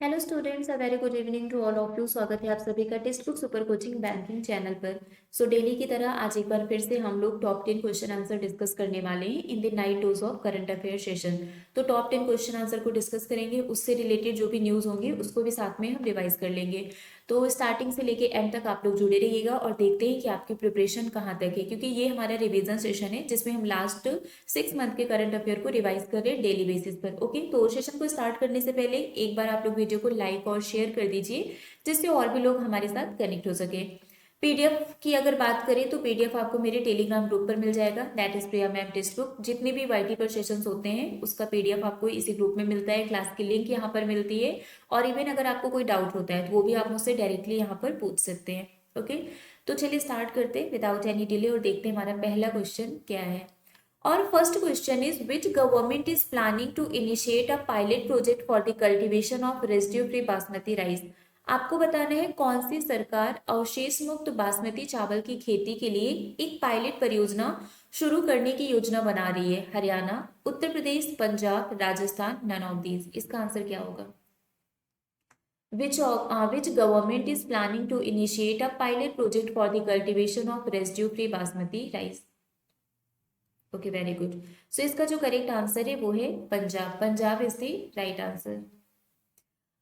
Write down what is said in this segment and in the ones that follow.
Hello students, a very good evening to all of you. स्वागत है आप सभी का text book super coaching banking channel पर। डेली की तरह आज एक बार फिर से हम लोग टॉप 10 क्वेश्चन आंसर डिस्कस करने वाले हैं in the night dose of current affair session. तो टॉप 10 क्वेश्चन आंसर को डिस्कस करेंगे, उससे रिलेटेड जो भी न्यूज़ होंगे उसको भी साथ में हम रिवाइज कर लेंगे। तो स्टार्टिंग से लेके एंड तक आप लोग जुड़े रहिएगा और देखते हैं कि आपकी प्रिपरेशन कहाँ तक है, क्योंकि ये हमारा रिवीजन सेशन है जिसमें हम लास्ट 6 मंथ के करंट अफेयर को रिवाइज कर रहे हैं डेली बेसिस पर। ओके, तो सेशन को स्टार्ट करने से पहले एक बार आप लोग वीडियो को लाइक और शेयर कर दीजिए, जिससे और भी लोग हमारे साथ कनेक्ट हो सके। पीडीएफ की अगर बात करें तो पीडीएफ आपको मेरे टेलीग्राम ग्रुप पर मिल जाएगा, that is Priya ma'am text book. जितने भी वाईटी पर सेशंस होते हैं उसका पीडीएफ आपको इसी ग्रुप में मिलता है, क्लास की लिंक यहाँ पर मिलती है। और इवन अगर आपको कोई डाउट होता है तो वो भी आप मुझसे डायरेक्टली यहाँ पर पूछ सकते हैं। ओके, तो चलिए स्टार्ट करते हैं विदाउट एनी डिले और देखते हैं हमारा पहला क्वेश्चन क्या है। और first question is which government is planning to initiate a pilot project for the cultivation of residue free basmati rice. आपको बताना है कौन सी सरकार अवशेष मुक्त बासमती चावल की खेती के लिए एक पायलट परियोजना शुरू करने की योजना बना रही है। Haryana, Uttar Pradesh, Punjab, Rajasthan, none of these. इसका आंसर क्या होगा? Which government is planning to initiate a pilot project for the cultivation of residue-free basmati rice? Okay, very good. So इसका जो करेक्ट आंसर है वो है Punjab. Punjab is the right answer.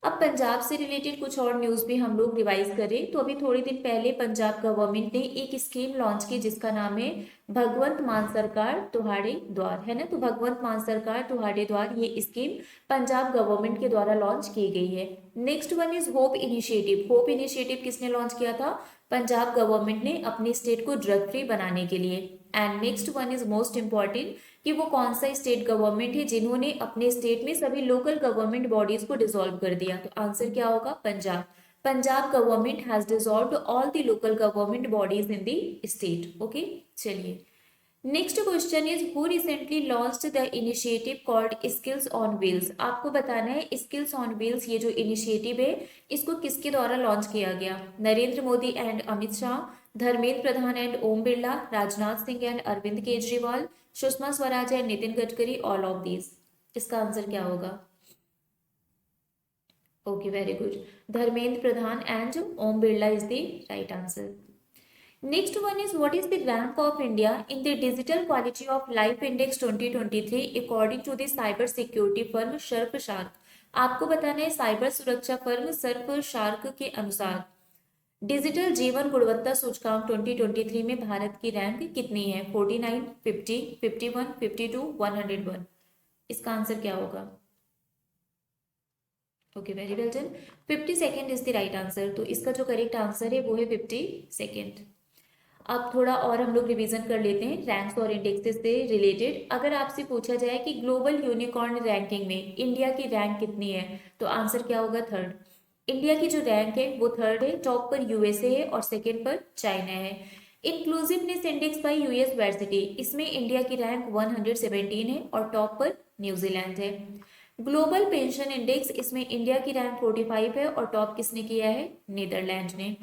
अब पंजाब से रिलेटेड कुछ और न्यूज भी हम लोग रिवाइज करें तो अभी थोड़े दिन पहले पंजाब गवर्नमेंट ने एक स्कीम लॉन्च की जिसका नाम है भगवंत मान सरकार तुहाड़े द्वार, है ना। तो भगवंत मान सरकार तुहाड़े द्वार ये स्कीम पंजाब गवर्नमेंट के द्वारा लॉन्च की गई है। Next one is hope initiative. Hope initiative किसने लॉन्च किया था? पंजाब गवर्नमेंट ने अपनी स्टेट को ड्रग फ्री बनाने के लिए। And next one is most important कि वो कौन सा स्टेट गवर्नमेंट है जिन्होंने अपने स्टेट में सभी लोकल गवर्नमेंट बॉडीज को डिसॉल्व कर दिया। तो आंसर क्या होगा? Punjab. Punjab government has dissolved all the local government bodies in the state. Okay, चलिए next question is who recently launched the initiative called skills on wheels. आपको बताना है स्किल्स ऑन व्हील्स ये जो इनिशिएटिव है इसको किसके द्वारा लॉन्च किया गया? Narendra Modi and Amit Shah, Dharmendra Pradhan and Om Birla, Rajnath Singh and Arvind Kejriwal, Sushma Swaraj and Nitin Gadkari, all of these. इसका आंसर क्या होगा? Okay, very good. Dharmendra Pradhan and Om Birla is the right answer. Next one is what is the rank of India in the Digital Quality of Life Index 2023 according to the cyber security firm Surfshark। आपको बताना है cyber सुरक्षा firm Surfshark के अनुसार digital जीवन गुणवत्ता सूचकांक 2023 में भारत की रैंक कितनी है? 49, 50, 51, 52, 101। इसका आंसर क्या होगा? Okay, very well done. 52 is the right answer. तो इसका जो करेक्ट आंसर है वो है 52। अब थोड़ा और हम लोग रिवीजन कर लेते हैं रैंक्स और इंडेक्सेस से रिलेटेड। अगर आपसे पूछा जाए कि ग्लोबल यूनिकॉर्न रैंकिंग में इंडिया की रैंक कितनी है तो आंसर क्या होगा? थर्ड। इंडिया की जो रैंक है वो थर्ड है। टॉप पर यूएसए है और सेकंड पर चाइना है। Inclusiveness index bye US varsity, इसमें इंडिया की रैंक 117 है और टॉप पर न्यूजीलैंड है। ग्लोबल पेंशन इंडेक्स, इसमें इंडिया की रैंक 45 है और टॉप किसने किया है? नीदरलैंड ने।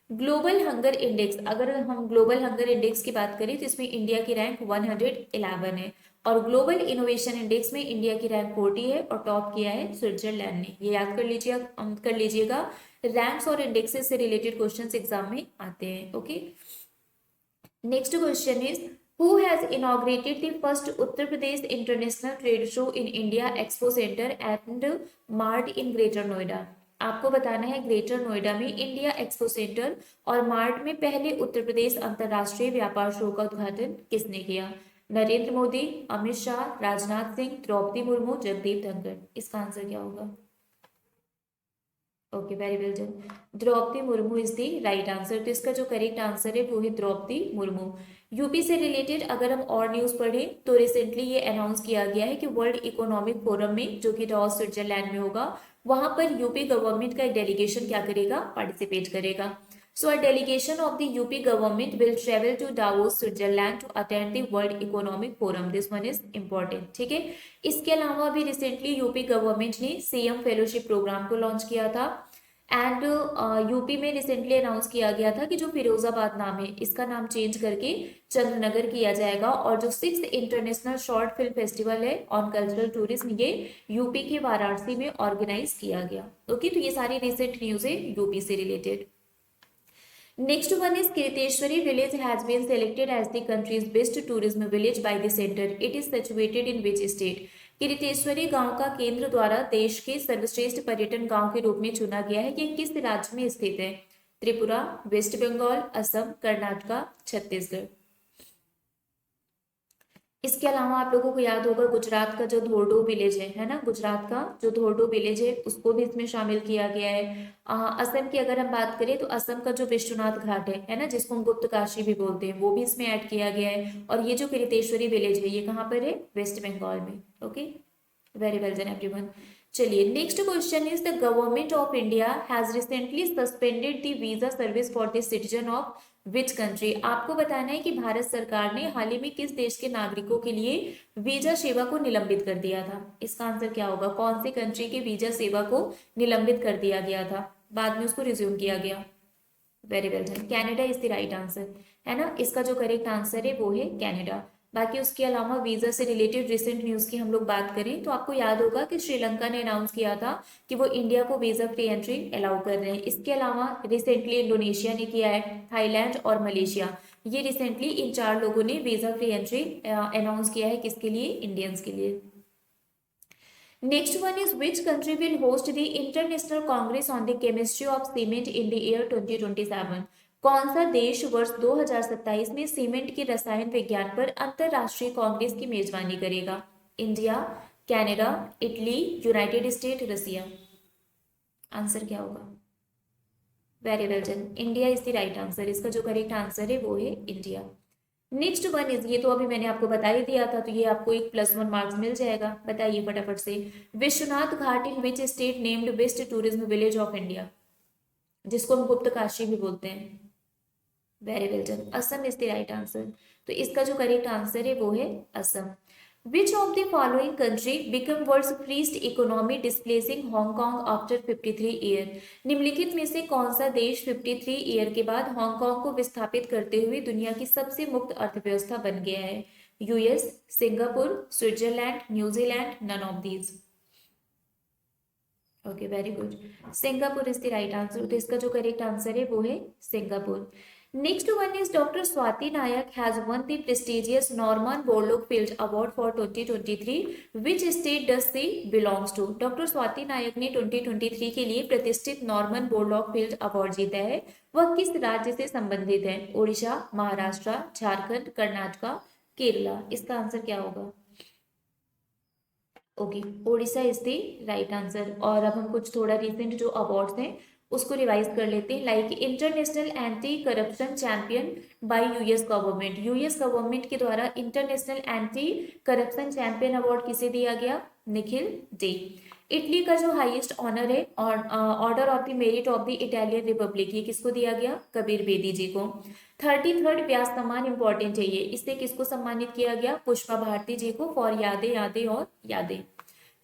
ग्लोबल हंगर इंडेक्स, अगर हम ग्लोबल हंगर इंडेक्स की बात करें तो इसमें इंडिया की रैंक 111 है और ग्लोबल इनोवेशन इंडेक्स में इंडिया की रैंक 40 है और टॉप किया है स्विट्जरलैंड ने। ये याद कर लीजिएगा। रैंक्स और इंडेक्सेस से रिलेटेड क्वेश्चंस एग्जाम में आते हैं। Okay, next question is who has inaugurated the first Uttar Pradesh international trade show in India expo centre and mart in greater Noida. आपको बताना है ग्रेटर नोएडा में इंडिया एक्सपो सेंटर और मार्ट में पहले उत्तर प्रदेश अंतरराष्ट्रीय व्यापार शो का उद्घाटन किसने किया? नरेंद्र मोदी, अमित शाह, राजनाथ सिंह, द्रौपदी मुर्मू, जगदीप धनखड़। इसका आंसर क्या होगा? Okay, very well done. Droupadi Murmu is the right answer. तो इसका जो करेक्ट आंसर है वो है द्रौपदी मुर्मू। यूपी से रिलेटेड अगर हम और न्यूज पढ़ें तो रिसेंटली ये अनाउंस किया गया है कि वर्ल्ड इकोनॉमिक फोरम में जो कि डॉस स्विट्जरलैंड में होगा वहां पर यूपी गवर्नमेंट का एक डेलीगेशन क्या करेगा? पार्टिसिपेट करेगा। So a delegation of the UP government will travel to Davos, Switzerland to attend the World Economic Forum. This one is important, ठीक है। इसके अलावा भी रिसेंटली यूपी गवर्नमेंट ने सीएम फेलोशिप प्रोग्राम को लॉन्च किया था। एंड यूपी में रिसेंटली अनाउंस किया गया था कि जो फिरोजाबाद नाम है इसका नाम चेंज करके चंद्रनगर किया जाएगा। और जो 6th international short film festival है ऑन कल्चरल टूरिज्म, ये यूपी के वाराणसी में ऑर्गेनाइज किया गया। ओके, तो ये सारी रिसेंट न्यूज है यूपी से related. Next one is Kiriteshwari village has been selected as the country's best tourism village by the center. It is situated in which state? किरितेश्वरी गांव का केंद्र द्वारा देश के सर्वश्रेष्ठ पर्यटन गांव के रूप में चुना गया है। ये किस राज्य में स्थित है? त्रिपुरा, वेस्ट बंगाल, असम, कर्नाटका, छत्तीसगढ़। इसके अलावा आप लोगों को याद होगा गुजरात का जो धोर्डो विलेज है ना, गुजरात का जो धोर्डो विलेज है उसको भी इसमें शामिल किया गया है। असम की अगर हम बात करें तो असम का जो विश्वनाथ घाट है ना, जिसको हम गुप्त काशी भी बोलते हैं, वो भी इसमें ऐड किया गया है। और ये जो किरितेश्वरी विलेज है ये कहाँ पर है? वेस्ट बंगाल में। Okay, very well done everyone. चलिए next question is the government of India has recently suspended the visa service for the citizen of which country? आपको बताना है कि भारत सरकार ने हाल ही में किस देश के नागरिकों के लिए वीजा सेवा को निलंबित कर दिया था। इसका आंसर क्या होगा? कौन सी कंट्री की वीजा सेवा को निलंबित कर दिया गया था, बाद में उसको रिज्यूम किया गया? Very well done, Canada is the right answer, है ना। इसका जो करेक्ट आंसर है वो है कैनेडा। बाकी उसके अलावा वीजा से रिलेटेड रिसेंट न्यूज की हम लोग बात करें तो आपको याद होगा कि श्रीलंका ने अनाउंस किया था कि वो इंडिया को वीजा फ्री एंट्री अलाउ कर रहे हैं। इसके अलावा रिसेंटली इंडोनेशिया ने किया है, थाईलैंड और मलेशिया, ये रिसेंटली इन 4 लोगों ने वीजा फ्री एंट्री अनाउंस किया है। किसके लिए? इंडियंस के लिए। Next one is which country will host the international Congress on the chemistry of cement in the year 2027? कौन सा देश वर्ष 2027 में सीमेंट के रसायन विज्ञान पर अंतरराष्ट्रीय कांग्रेस की मेजबानी करेगा? India, Canada, Italy, United State, Russia. Answer क्या होगा? Very well done, India is the right answer. इसका जो करेक्ट आंसर है वो है इंडिया। नेक्स्ट वन इज, ये तो अभी मैंने आपको बता ही दिया था, तो ये आपको एक +1 मार्क्स मिल जाएगा। बताइए फटाफट से, Vishwanath Ghat in which state named best tourism village of India, जिसको हम गुप्त काशी भी बोलते हैं? Very well done, Assam is the right answer. तो इसका जो करेक्ट आंसर है वो है Assam. Which of the following country become world's freest economy displacing Hong Kong after 53 year? निम्नलिखित में से कौन सा देश 53 ईयर के बाद हांगकांग को विस्थापित करते हुए दुनिया की सबसे मुक्त अर्थव्यवस्था बन गया है? US, Singapore, Switzerland, New Zealand, none of these. Okay, very good, Singapore is the right answer. तो इसका जो करेक्ट आंसर है वो है Singapore. Next one is Dr. Swati Nayak has won the prestigious Norman Borlaug Fields Award for 2023. Which state does she belongs to? Doctor Swati Nayak ने 2023 के लिए प्रतिष्ठित नॉर्मन बोरलॉग फील्ड अवार्ड जीता है। वह किस राज्य से संबंधित है? ओडिशा, महाराष्ट्र, झारखंड, कर्नाटका, केरला। इसका आंसर क्या होगा? Okay, Odisha is the right answer. और अब हम कुछ थोड़ा रिसेंट जो अवार्ड्स हैं उसको रिवाइज कर लेते हैं। Like international anti corruption champion bye US government, US government के द्वारा international anti corruption champion award किसे दिया गया? निखिल डे। इटली का जो हाईएस्ट ऑनर है order of the merit of the Italian Republic, ये किसको दिया गया? कबीर बेदी जी को। 33rd व्यास सम्मान इंपॉर्टेंट है ये, इससे किसको सम्मानित किया गया? पुष्पा भारती जी को, फॉर यादें यादें और यादें।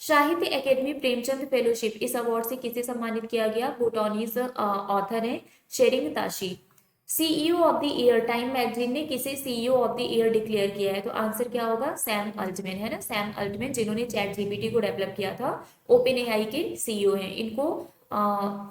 साहित्य एकेडमी प्रेमचंद फेलोशिप, इस अवार्ड से किसे सम्मानित किया गया? भूटानीज ऑथर है Tshering Tashi. CEO of the year, Time magazine ने किसे CEO of the year declare किया है? तो आंसर क्या होगा? सैम अल्टमैन, है ना, सैम अल्टमैन, जिन्होंने चैट जीपीटी को डेवलप किया था, ओपन एआई के सीईओ हैं। इनको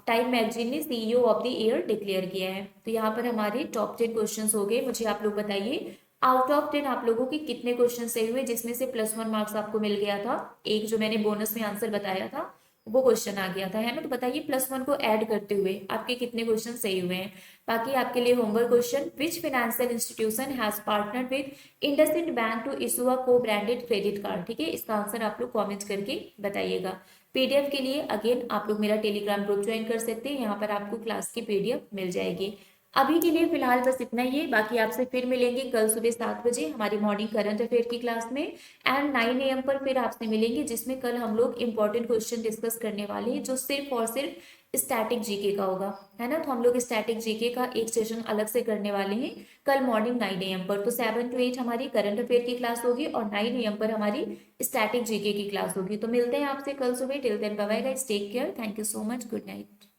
टाइम मैगजीन ने CEO of the year declare किया है। तो यहाँ पर हमारे टॉप 10 क्वेश्चन हो गए। मुझे आप लोग बताइए आउट ऑफ 10 आप लोगों के कितने क्वेश्चन सही हुए, जिसमें से +1 मार्क्स आपको मिल गया था। एक जो मैंने बोनस में आंसर बताया था वो क्वेश्चन आ गया था, है ना। तो बताइए +1 को ऐड करते हुए आपके कितने क्वेश्चन सही हुए हैं। बाकी आपके लिए homework question, which financial institution has partnered with IndusInd bank to issue a co branded credit card? ठीक है, इसका आंसर आप लोग कॉमेंट करके बताइएगा। पीडीएफ के लिए अगेन आप लोग मेरा टेलीग्राम ग्रुप ज्वाइन कर सकते हैं, यहाँ पर आपको क्लास की पीडीएफ मिल जाएगी। अभी के लिए फिलहाल बस इतना ही है। बाकी आपसे फिर मिलेंगे कल सुबह 7 बजे हमारी मॉर्निंग करंट अफेयर की क्लास में, एंड 9 AM पर फिर आपसे मिलेंगे, जिसमें कल हम लोग इंपॉर्टेंट क्वेश्चन डिस्कस करने वाले हैं जो सिर्फ और सिर्फ स्टैटिक जीके का होगा, है ना। तो हम लोग स्टैटिक जीके का एक सेशन अलग से करने वाले हैं कल मॉर्निंग 9 AM पर। तो 7 to 8 हमारी करंट अफेयर की क्लास होगी और 9 AM पर हमारी स्टैटिक जीके की क्लास होगी। तो मिलते हैं आपसे कल सुबह। Till then bye bye guys, take care, thank you so much, good night.